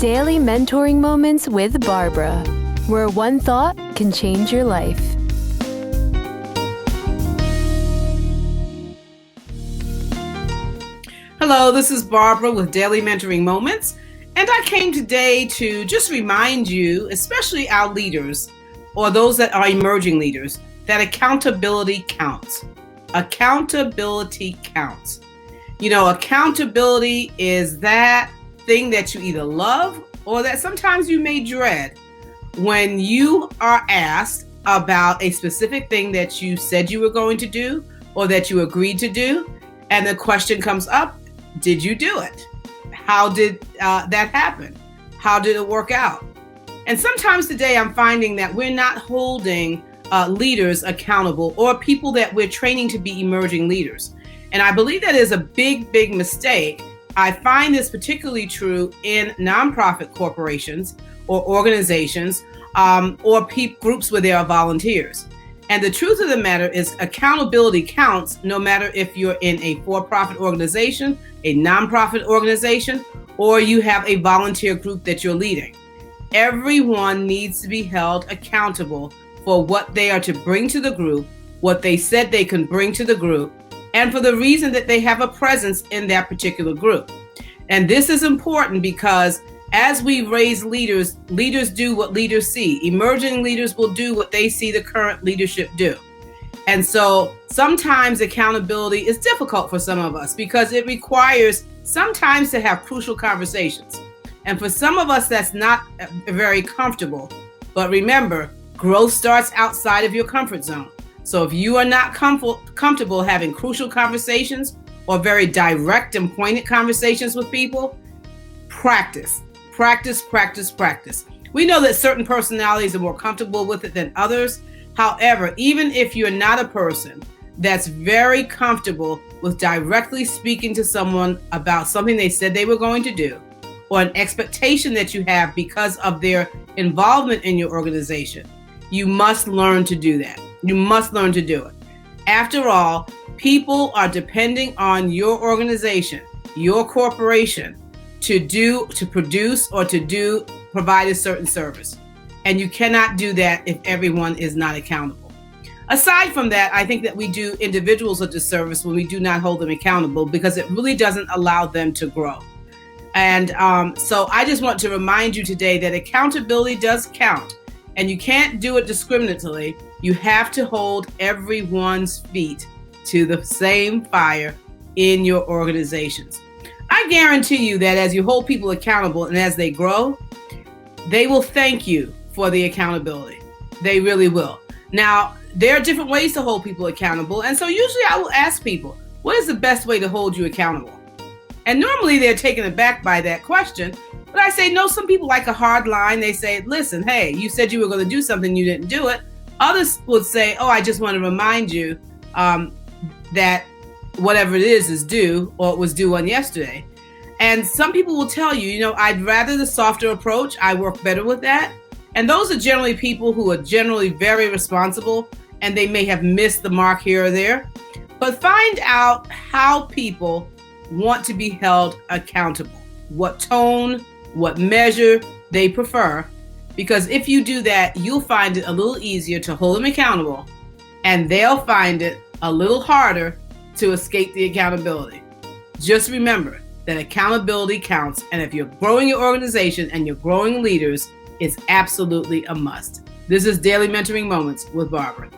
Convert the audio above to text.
Daily Mentoring Moments with Barbara, where one thought can change your life. Hello, this is Barbara with Daily Mentoring Moments, and I came today to just remind you, especially our leaders, or those that are emerging leaders, that accountability counts. Accountability counts. You know, accountability is that thing that you either love or that sometimes you may dread when you are asked about a specific thing that you said you were going to do or that you agreed to do, and the question comes up, did you do it? How did that happen? How did it work out? And sometimes today I'm finding that we're not holding leaders accountable, or people that we're training to be emerging leaders. And I believe that is a big, big mistake. I find this particularly true in nonprofit corporations or organizations or groups where there are volunteers. And the truth of the matter is accountability counts no matter if you're in a for-profit organization, a nonprofit organization, or you have a volunteer group that you're leading. Everyone needs to be held accountable for what they are to bring to the group, what they said they can bring to the group, and for the reason that they have a presence in that particular group. And this is important because as we raise leaders, leaders do what leaders see. Emerging leaders will do what they see the current leadership do. And so sometimes accountability is difficult for some of us because it requires sometimes to have crucial conversations. And for some of us, that's not very comfortable. But remember, growth starts outside of your comfort zone. So if you are not comfortable having crucial conversations or very direct and pointed conversations with people, practice. We know that certain personalities are more comfortable with it than others. However, even if you're not a person that's very comfortable with directly speaking to someone about something they said they were going to do, or an expectation that you have because of their involvement in your organization, you must learn to do that. You must learn to do it. After all, people are depending on your organization, your corporation, to produce or to provide a certain service. And you cannot do that if everyone is not accountable. Aside from that, I think that we do individuals a disservice when we do not hold them accountable because it really doesn't allow them to grow. And so I just want to remind you today that accountability does count. And you can't do it discriminatorily. You have to hold everyone's feet to the same fire in your organizations. I guarantee you that as you hold people accountable and as they grow, they will thank you for the accountability. They really will. Now, there are different ways to hold people accountable. And so usually I will ask people, what is the best way to hold you accountable? And normally they're taken aback by that question. But I say, no, some people like a hard line. They say, listen, hey, you said you were going to do something, you didn't do it. Others would say, oh, I just want to remind you that whatever it is due, or it was due on yesterday. And some people will tell you, I'd rather the softer approach. I work better with that. And those are generally people who are generally very responsible, and they may have missed the mark here or there. But find out how people want to be held accountable, what tone, what measure they prefer, because if you do that, you'll find it a little easier to hold them accountable, and they'll find it a little harder to escape the accountability. Just remember that accountability counts, and if you're growing your organization and you're growing leaders, it's absolutely a must. This is Daily Mentoring Moments with Barbara.